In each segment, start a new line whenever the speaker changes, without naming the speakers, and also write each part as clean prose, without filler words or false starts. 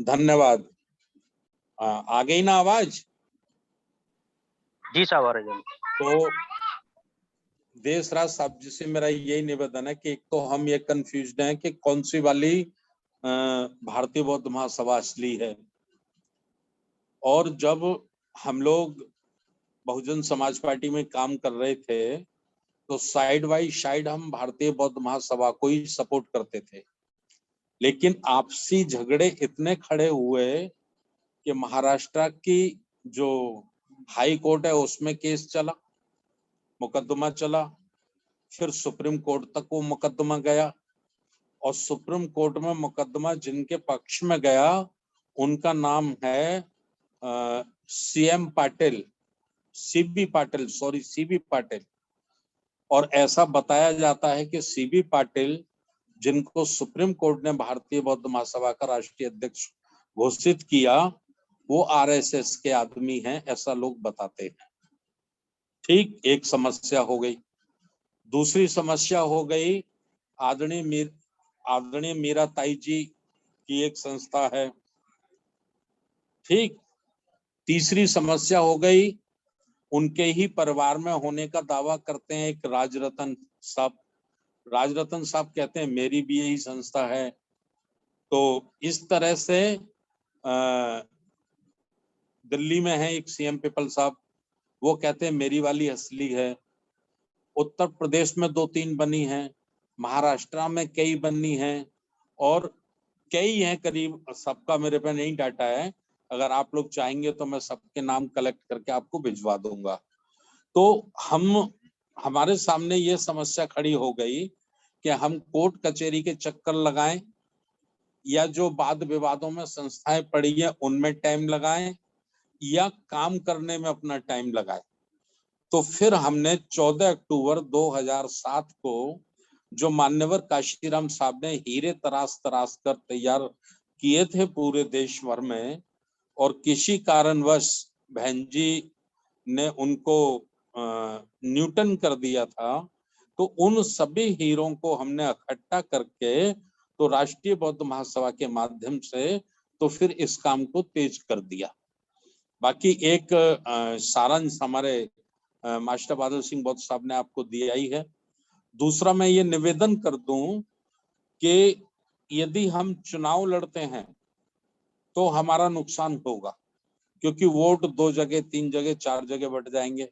धन्यवाद। आ गई ना आवाज?
जी साहब आ रही है।
तो देशराज साहब जी से मेरा यही निवेदन है कि एक तो हम ये कंफ्यूज्ड हैं कि कौन सी वाली भारतीय बौद्ध महासभा असली है, और जब हम लोग बहुजन समाज पार्टी में काम कर रहे थे तो साइड बाई साइड हम भारतीय बौद्ध महासभा को ही सपोर्ट करते थे, लेकिन आपसी झगड़े इतने खड़े हुए कि महाराष्ट्र की जो हाई कोर्ट है उसमें केस चला, मुकदमा चला, फिर सुप्रीम कोर्ट तक वो मुकदमा गया, और सुप्रीम कोर्ट में मुकदमा जिनके पक्ष में गया उनका नाम है सीएम पाटिल, सीबी पाटिल। और ऐसा बताया जाता है कि सीबी पाटिल, जिनको सुप्रीम कोर्ट ने भारतीय बौद्ध महासभा का राष्ट्रीय अध्यक्ष घोषित किया, वो आरएसएस के आदमी हैं, ऐसा लोग बताते हैं। ठीक, एक समस्या हो गई। दूसरी समस्या हो गई आदरणीय मीरा ताई जी की एक संस्था है। ठीक, तीसरी समस्या हो गई, उनके ही परिवार में होने का दावा करते हैं एक राजरतन साहब। राजरतन साहब कहते हैं मेरी भी यही संस्था है। तो इस तरह से दिल्ली में है एक सीएम पीपल साहब, वो कहते हैं मेरी वाली असली है। उत्तर प्रदेश में 2-3 बनी हैं, महाराष्ट्र में कई बनी हैं, और कई हैं करीब, सबका मेरे पे नहीं डाटा है। अगर आप लोग चाहेंगे तो मैं सबके नाम कलेक्ट करके आपको भिजवा दूंगा। तो हमारे सामने ये समस्या खड़ी हो गई कि हम कोर्ट कचहरी के चक्कर लगाएं या जो वाद विवादों में संस्थाएं पड़ी हैं उनमें टाइम लगाएं या काम करने में अपना टाइम लगाएं। तो फिर हमने 14 अक्टूबर 2007 को जो मान्यवर काशीराम साहब ने हीरे तराश तराश कर तैयार किए थे पूरे देश भर में, और किसी कारणवश बहन जी ने उनको न्यूटन कर दिया था, तो उन सभी हीरों को हमने इकट्ठा करके तो राष्ट्रीय बौद्ध महासभा के माध्यम से तो फिर इस काम को तेज कर दिया। बाकी एक सारांश हमारे मास्टर बादल सिंह बौद्ध साहब ने आपको दिया ही है। दूसरा मैं ये निवेदन कर दूं कि यदि हम चुनाव लड़ते हैं तो हमारा नुकसान होगा, क्योंकि वोट 2 जगह 3 जगह 4 जगह बट जाएंगे।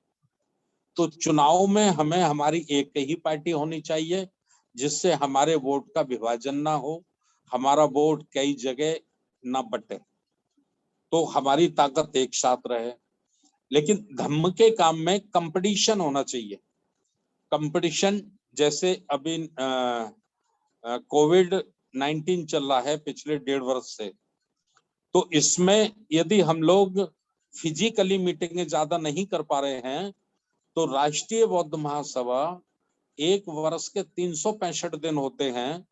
तो चुनाव में हमें हमारी एक ही पार्टी होनी चाहिए जिससे हमारे वोट का विभाजन ना हो, हमारा वोट कई जगह ना बटे, तो हमारी ताकत एक साथ रहे। लेकिन धम्म के काम में कंपटीशन होना चाहिए। कंपटीशन जैसे अभी कोविड-19 चल रहा है पिछले 1.5 वर्ष से, तो इसमें यदि हम लोग फिजिकली मीटिंगें ज्यादा नहीं कर पा रहे हैं तो राष्ट्रीय बौद्ध महासभा एक वर्ष के 365 दिन होते हैं,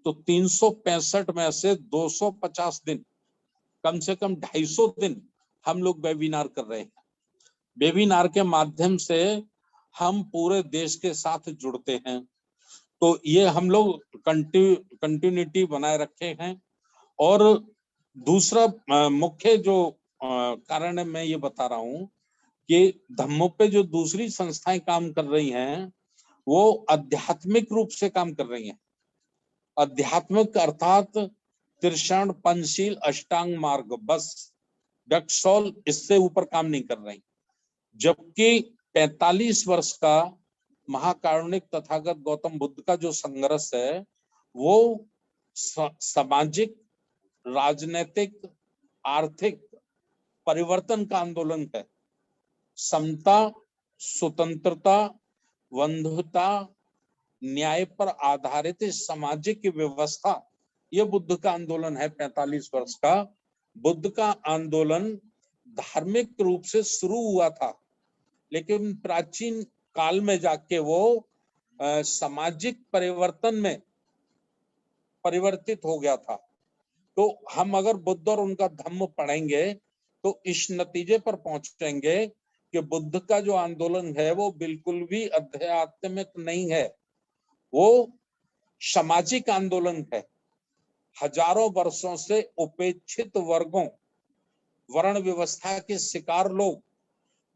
तो 365 में से 250 दिन, कम से कम 250 दिन हम लोग वेबिनार कर रहे हैं। वेबिनार के माध्यम से हम पूरे देश के साथ जुड़ते हैं, तो ये हम लोग कंटिन्यूटी बनाए रखे हैं। और दूसरा मुख्य जो कारण है, मैं ये बता रहा हूं कि धम्मों पे जो दूसरी संस्थाएं काम कर रही हैं वो आध्यात्मिक रूप से काम कर रही हैं। आध्यात्मिक अर्थात त्रिशरण पंचशील अष्टांग मार्ग, बस दैट्स ऑल, इससे ऊपर काम नहीं कर रही। जबकि 45 वर्ष का महाकारुणिक तथागत गौतम बुद्ध का जो संघर्ष है वो सामाजिक, राजनीतिक, आर्थिक परिवर्तन का आंदोलन है। समता, स्वतंत्रता, बंधुता, न्याय पर आधारित सामाजिक व्यवस्था, यह बुद्ध का आंदोलन है 45 वर्ष का। बुद्ध का आंदोलन धार्मिक रूप से शुरू हुआ था, लेकिन प्राचीन काल में जाके वो सामाजिक परिवर्तन में परिवर्तित हो गया था। तो हम अगर बुद्ध और उनका धम्म पढ़ेंगे तो इस नतीजे पर पहुंचेंगे कि बुद्ध का जो आंदोलन है वो बिल्कुल भी आध्यात्मिक नहीं है, वो सामाजिक आंदोलन है। हजारों वर्षों से उपेक्षित वर्गों, वर्ण व्यवस्था के शिकार लोग,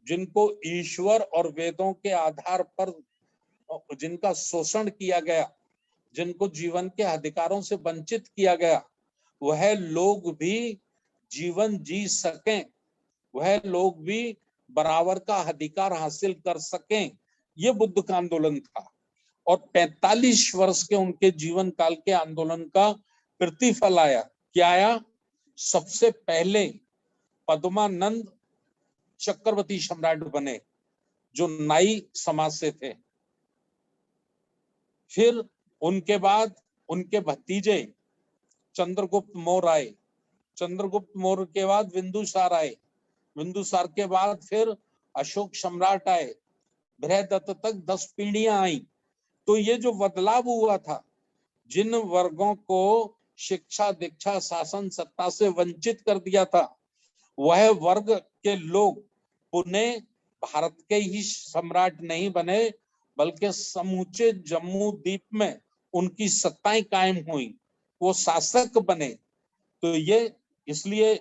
जिनको ईश्वर और वेदों के आधार पर जिनका शोषण किया गया, जिनको जीवन के अधिकारों से वंचित किया गया, वह लोग भी जीवन जी सकें, वह लोग भी बराबर का अधिकार हासिल कर सकें, ये बुद्ध का आंदोलन था। और 45 वर्ष के उनके जीवन काल के आंदोलन का प्रतिफल आया। क्या आया? सबसे पहले पद्मानंद चक्रवर्ती सम्राट बने, जो नाई समाज से थे। फिर उनके बाद उनके भतीजे चंद्रगुप्त मौर्य आए, चंद्रगुप्त मौर्य के बाद बिंदुसार आए, बिंदुसार के बाद फिर अशोक सम्राट आए, बृहदत्त तक 10 पीढ़ियां आई। तो ये जो बदलाव हुआ था, जिन वर्गों को शिक्षा, दीक्षा, शासन, सत्ता से वंचित कर दिया था, वह वर्ग के लोग पुनः भारत के ही सम्राट नहीं बने, बल्कि समूचे जम्मू द्वीप में उनकी सत्ताएं कायम हुई, वो शासक बने। तो ये इसलिए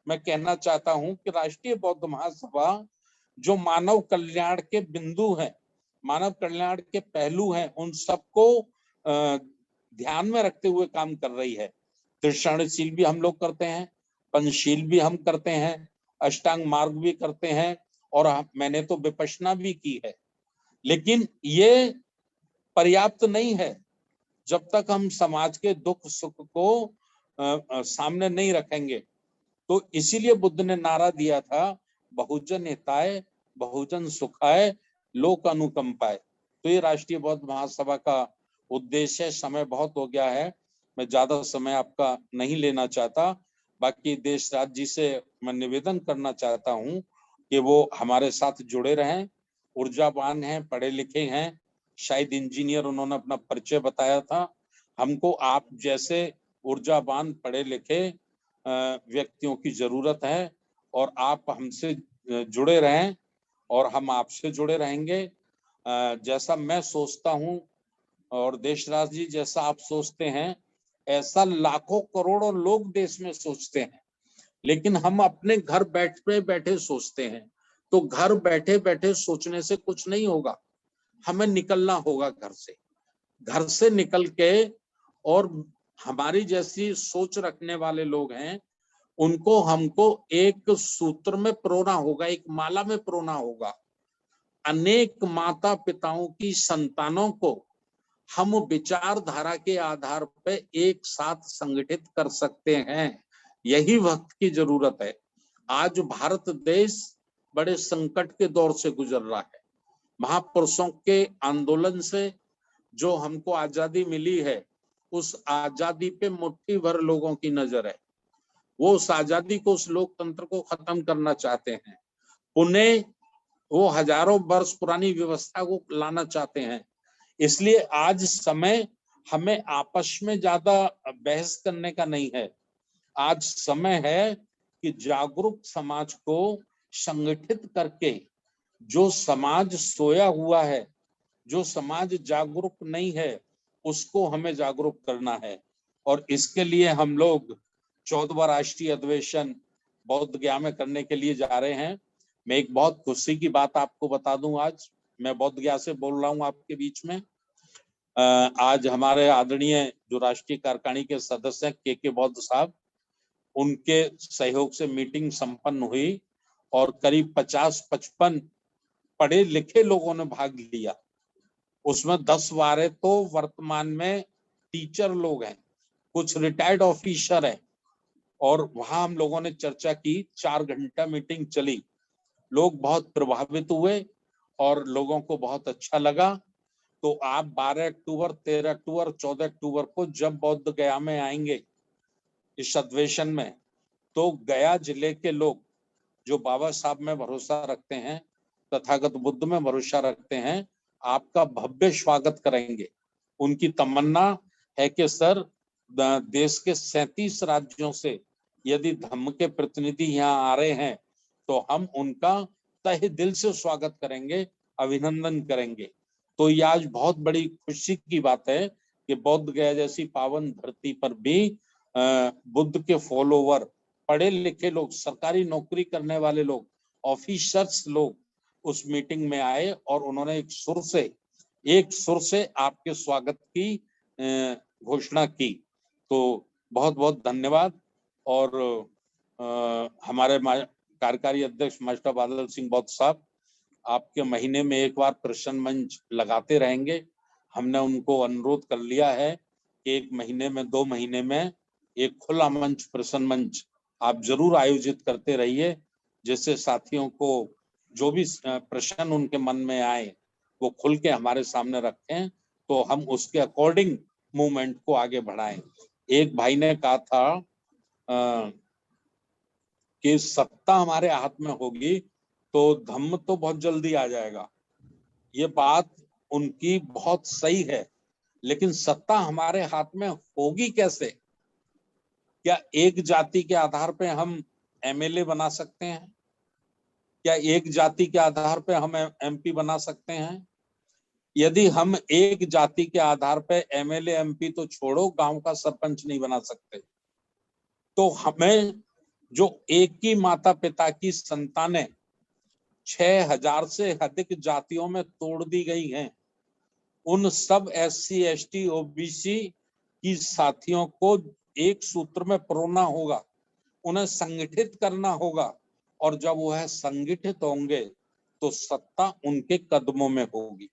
मैं कहना चाहता हूं कि राष्ट्रीय बौद्ध महासभा जो मानव कल्याण के बिंदु हैं, मानव कल्याण के पहलू हैं, उन सबको ध्यान में रखते हुए काम कर रही है। त्रिशरणशील भी हम लोग करते हैं, पंचशील भी हम करते हैं, अष्टांग मार्ग भी करते हैं, और मैंने तो विपश्यना भी की है। लेकिन ये पर्याप्त नहीं है जब तक हम समाज के दुख सुख को सामने नहीं रखेंगे। तो इसीलिए बुद्ध ने नारा दिया था, बहुजन हिताय, बहुजन सुखाय, लोक अनुकंपाय। तो ये राष्ट्रीय बौद्ध महासभा का उद्देश्य है। समय बहुत हो गया है, मैं ज्यादा समय आपका नहीं लेना चाहता। बाकी देशराज जी से मैं निवेदन करना चाहता हूं कि वो हमारे साथ जुड़े रहें, ऊर्जावान हैं, पढ़े लिखे हैं, शायद इंजीनियर, उन्होंने अपना परिचय बताया था। हमको आप जैसे ऊर्जावान पढ़े लिखे व्यक्तियों की जरूरत है, और आप हमसे जुड़े रहें और हम आपसे जुड़े रहेंगे। जैसा मैं सोचता हूं और देशराज जी जैसा आप सोचते हैं, ऐसा लाखों करोड़ों लोग देश में सोचते हैं, लेकिन हम अपने घर बैठे बैठे सोचते हैं। तो घर बैठे बैठे सोचने से कुछ नहीं होगा, हमें निकलना होगा घर से निकल के, और हमारी जैसी सोच रखने वाले लोग हैं, उनको हमको एक सूत्र में पिरोना होगा, एक माला में पिरोना होगा। अनेक माता पिताओं की संतानों को हम विचारधारा के आधार पर एक साथ संगठित कर सकते हैं। यही वक्त की जरूरत है। आज भारत देश बड़े संकट के दौर से गुजर रहा है। महापुरुषों के आंदोलन से जो हमको आजादी मिली है, उस आजादी पे मुट्ठी भर लोगों की नजर है। वो उस आजादी को, उस लोकतंत्र को खत्म करना चाहते हैं। पुनः वो हजारों वर्ष पुरानी व्यवस्था को लाना चाहते हैं। इसलिए आज समय हमें आपस में ज्यादा बहस करने का नहीं है। आज समय है कि जागरूक समाज को संगठित करके, जो समाज सोया हुआ है, जो समाज जागरूक नहीं है, उसको हमें जागरूक करना है। और इसके लिए हम लोग 14वां राष्ट्रीय अधिवेशन बौद्ध गया में करने के लिए जा रहे हैं। मैं एक बहुत खुशी की बात आपको बता दूं, आज मैं बौद्ध गया से बोल रहा हूं आपके बीच में। आज हमारे आदरणीय जो राष्ट्रीय कार्यकारिणी के सदस्य हैं के बौद्ध साहब, उनके सहयोग से मीटिंग संपन्न हुई और करीब 50-55 पढ़े लिखे लोगों ने भाग लिया। उसमें 10-12 तो वर्तमान में टीचर लोग हैं, कुछ रिटायर्ड ऑफिसर हैं, और वहां हम लोगों ने चर्चा की। 4 घंटा मीटिंग चली। लोग बहुत प्रभावित हुए और लोगों को बहुत अच्छा लगा। तो आप 12 अक्टूबर, 13 अक्टूबर, 14 अक्टूबर को जब बौद्ध गया में आएंगे इस अधिवेशन में, तो गया जिले के लोग जो बाबा साहब में भरोसा रखते हैं, तथागत बुद्ध में भरोसा रखते हैं, आपका भव्य स्वागत करेंगे। उनकी तमन्ना है कि सर, देश के 37 राज्यों से यदि धम्म के प्रतिनिधि यहाँ आ रहे हैं, तो हम उनका तहे दिल से स्वागत करेंगे, अभिनंदन करेंगे। तो ये आज बहुत बड़ी खुशी की बात है कि कि बोध गया जैसी पावन धरती पर भी बुद्ध के फॉलोवर, पढ़े लिखे लोग, सरकारी नौकरी करने वाले लोग, ऑफिसर्स लोग उस मीटिंग में आए और उन्होंने एक सुर से आपके स्वागत की घोषणा की। तो बहुत बहुत धन्यवाद। और हमारे कार्यकारी अध्यक्ष मास्टर बादल सिंह बौद्ध साहब, आपके महीने में एक बार प्रश्न मंच लगाते रहेंगे। हमने उनको अनुरोध कर लिया है कि 1 महीने में 2 महीने में एक खुला मंच, प्रश्न मंच आप जरूर आयोजित करते रहिए, जिससे साथियों को जो भी प्रश्न उनके मन में आए वो खुल के हमारे सामने रखें, तो हम उसके अकॉर्डिंग मूवमेंट को आगे बढ़ाएं। एक भाई ने कहा था कि सत्ता हमारे हाथ में होगी तो धम्म तो बहुत जल्दी आ जाएगा। ये बात उनकी बहुत सही है, लेकिन सत्ता हमारे हाथ में होगी कैसे? क्या एक जाति के आधार पे हम एमएलए बना सकते हैं? क्या एक जाति के आधार पे हम एमपी बना सकते हैं? यदि हम एक जाति के आधार पे एमएलए एमपी तो छोड़ो, गांव का सरपंच नहीं बना सकते, तो हमें जो एक ही माता पिता की संतानें 6000 से अधिक जातियों में तोड़ दी गई हैं, उन सब SC ST OBC की साथियों को एक सूत्र में पिरोना होगा, उन्हें संगठित करना होगा, और जब वह संगठित होंगे तो सत्ता उनके कदमों में होगी।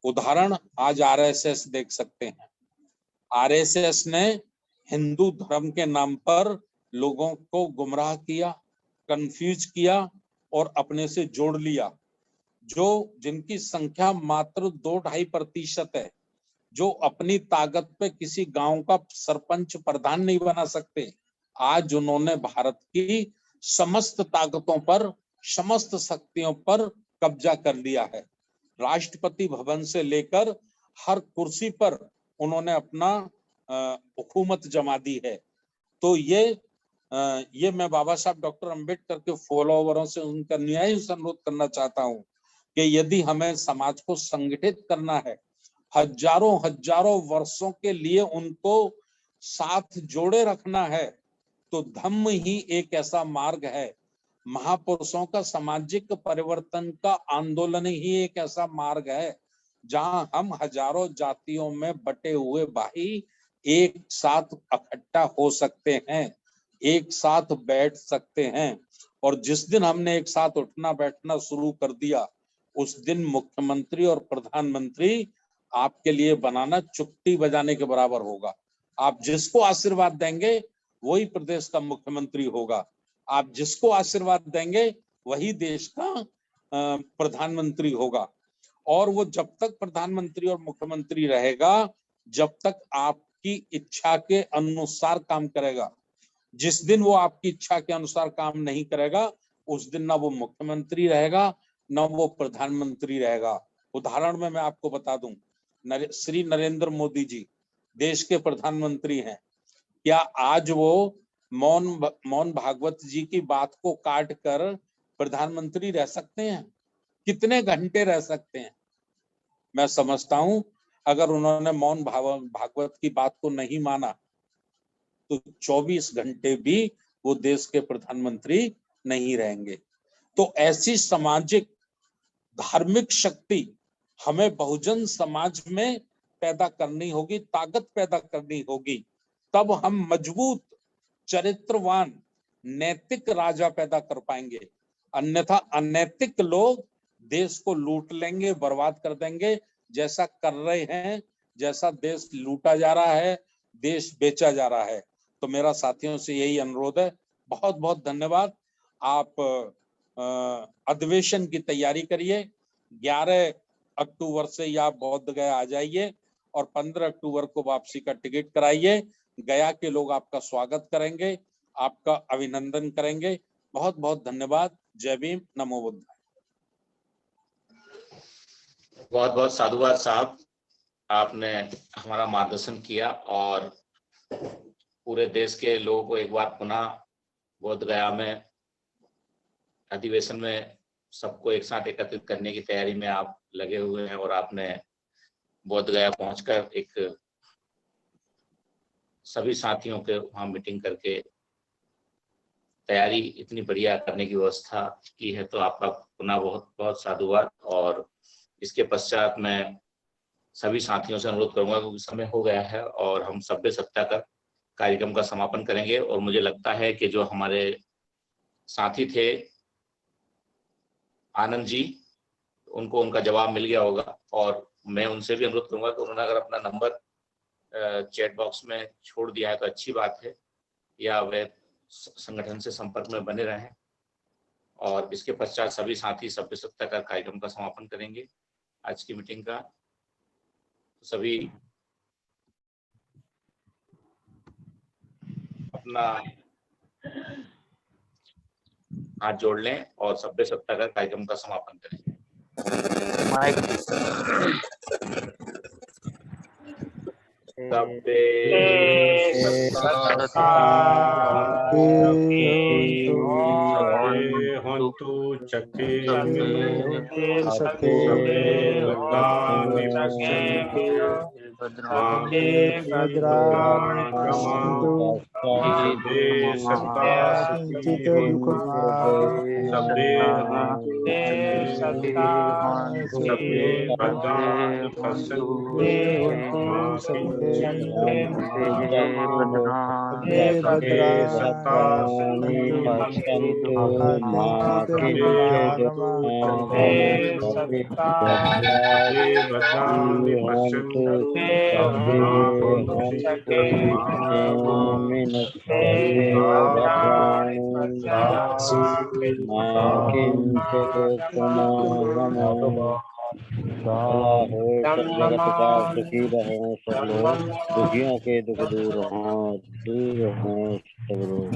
उदाहरण आज RSS देख सकते हैं। RSS ने हिंदू धर्म के नाम पर लोगों को गुमराह किया, कंफ्यूज किया और अपने से जोड़ लिया। जिनकी संख्या मात्र 2-2.5% है, जो अपनी ताकत पे किसी गांव का सरपंच प्रधान नहीं बना सकते, आज उन्होंने भारत की समस्त ताकतों पर, समस्त शक्तियों पर कब्जा कर लिया है। राष्ट्रपति भवन से लेकर हर कुर्सी पर उन्होंने अपना हुकूमत जमा दी है। तो ये मैं बाबा साहब डॉक्टर अंबेडकर के फॉलोवरों से उनका न्याय अनुरोध करना चाहता हूं कि यदि हमें समाज को संगठित करना है, हजारों वर्षों के लिए उनको साथ जोड़े रखना है, तो धम्म ही एक ऐसा मार्ग है, महापुरुषों का सामाजिक परिवर्तन का आंदोलन ही एक ऐसा मार्ग है जहां हम हजारों जातियों में बटे हुए भाई एक साथ इकट्ठा हो सकते हैं, एक साथ बैठ सकते हैं। और जिस दिन हमने एक साथ उठना बैठना शुरू कर दिया, उस दिन मुख्यमंत्री और प्रधानमंत्री आपके लिए बनाना चुप्पी बजाने के बराबर होगा। आप जिसको आशीर्वाद देंगे वही प्रदेश का मुख्यमंत्री होगा, आप जिसको आशीर्वाद देंगे वही देश का प्रधानमंत्री होगा। और वो जब तक प्रधानमंत्री और मुख्यमंत्री रहेगा, जब तक आपकी इच्छा के अनुसार काम करेगा। जिस दिन वो आपकी इच्छा के अनुसार काम नहीं करेगा, उस दिन ना वो मुख्यमंत्री रहेगा, ना वो प्रधानमंत्री रहेगा। उदाहरण में मैं आपको बता दूं, श्री नरेंद्र मोदी जी देश के प्रधानमंत्री हैं। क्या आज वो मोहन भागवत जी की बात को काट कर प्रधानमंत्री रह सकते हैं? कितने घंटे रह सकते हैं? मैं समझता हूं अगर उन्होंने मोहन भागवत की बात को नहीं माना तो 24 घंटे भी वो देश के प्रधानमंत्री नहीं रहेंगे। तो ऐसी सामाजिक धार्मिक शक्ति हमें बहुजन समाज में पैदा करनी होगी, ताकत पैदा करनी होगी, तब हम मजबूत, चरित्रवान, नैतिक राजा पैदा कर पाएंगे। अन्यथा अनैतिक लोग देश को लूट लेंगे, बर्बाद कर देंगे, जैसा कर रहे हैं, जैसा देश लूटा जा रहा है, देश बेचा जा रहा है। तो मेरा साथियों से यही अनुरोध है। बहुत बहुत धन्यवाद। आप अधिवेशन की तैयारी करिए। 11 अक्टूबर से या बौद्ध गया आ जाइए और 15 अक्टूबर को वापसी का टिकट कराइए। गया के लोग आपका स्वागत करेंगे, आपका अभिनंदन करेंगे। बहुत बहुत धन्यवाद। जय भीम, नमो बुद्ध।
बहुत बहुत साधुवाद साहब, आपने हमारा मार्गदर्शन किया और पूरे देश के लोगों को एक बार पुनः बोध गया में अधिवेशन में सबको एक साथ एकत्रित करने की तैयारी में आप लगे हुए हैं और आपने बोध गया पहुंचकर एक सभी साथियों के वहाँ मीटिंग करके तैयारी इतनी बढ़िया करने की व्यवस्था की है, तो आपका पुनः बहुत बहुत साधुवाद। और इसके पश्चात मैं सभी साथियों से अनुरोध करूंगा, क्योंकि समय हो गया है और हम सभ्य सत्ता का कार्यक्रम का समापन करेंगे। और मुझे लगता है कि जो हमारे साथी थे आनंद जी, उनको उनका जवाब मिल गया होगा। और मैं उनसे भी अनुरोध करूंगा कि उन्होंने अगर अपना नंबर चैट बॉक्स में छोड़ दिया है तो अच्छी बात है, या वे संगठन से संपर्क में बने रहें। और इसके पश्चात सभी साथी सभ्य सत्ता का कार्यक्रम का समापन करेंगे आज की मीटिंग का। सभी अपना हाथ जोड़ लें और सभ्य सत्ता का कार्यक्रम का समापन करें।
सब जगत का सुखी रहो सब लोग, दुखियों के दुख दूर हो सब लोग।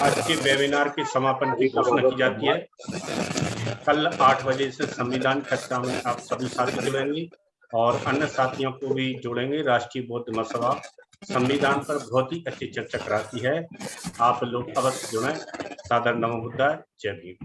आज के वेबिनार के समापन की घोषणा की जाती है। कल 8 बजे से संविधान चर्चा में आप सभी साथी जुड़ेंगे और अन्य साथियों को भी जोड़ेंगे। राष्ट्रीय बौद्ध महासभा संविधान पर बहुत ही अच्छी चर्चा कराती है, आप लोग अवश्य जुड़ें। सादर नमो बुद्धाय, जय भीम।